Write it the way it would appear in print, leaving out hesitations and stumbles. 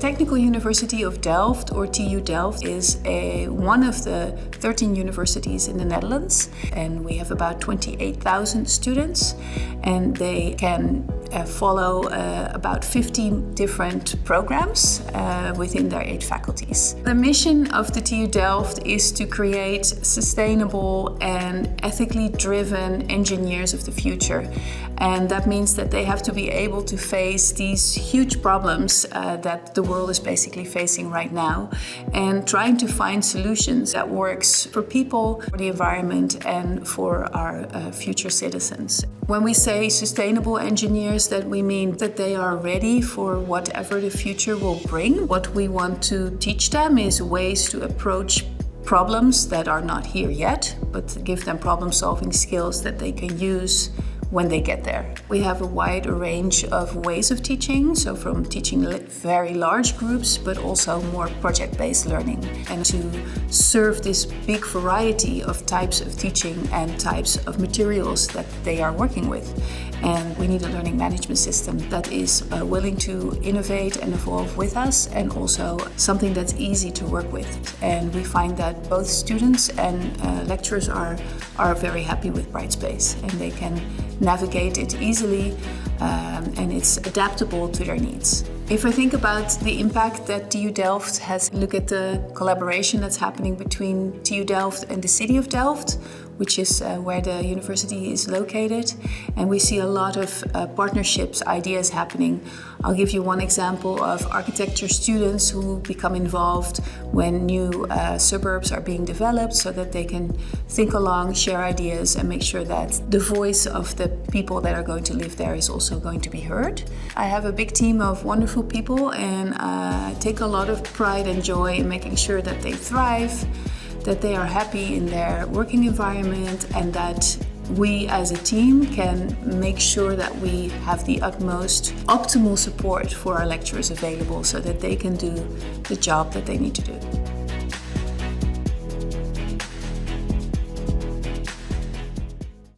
Technical University of Delft, or TU Delft, is one of the 13 universities in the Netherlands, and we have about 28,000 students, and they can follow about 15 different programs within their 8 faculties. The mission of the TU Delft is to create sustainable and ethically driven engineers of the future. And that means that they have to be able to face these huge problems that the world is basically facing right now, and trying to find solutions that works for people, for the environment, and for our future citizens. When we say sustainable engineers, that we mean that they are ready for whatever the future will bring. What we want to teach them is ways to approach problems that are not here yet, but give them problem-solving skills that they can use when they get there. We have a wide range of ways of teaching, so from teaching very large groups, but also more project-based learning, and to serve this big variety of types of teaching and types of materials that they are working with. And we need a learning management system that is willing to innovate and evolve with us, and also something that's easy to work with. And we find that both students and lecturers are very happy with Brightspace, and they can navigate it easily, and it's adaptable to their needs. If I think about the impact that TU Delft has, look at the collaboration that's happening between TU Delft and the City of Delft, which is where the university is located. And we see a lot of partnerships, ideas happening. I'll give you one example of architecture students who become involved when new suburbs are being developed, so that they can think along, share ideas, and make sure that the voice of the people that are going to live there is also going to be heard. I have a big team of wonderful people, and I take a lot of pride and joy in making sure that they thrive, that they are happy in their working environment, and that we as a team can make sure that we have the utmost optimal support for our lecturers available, so that they can do the job that they need to do.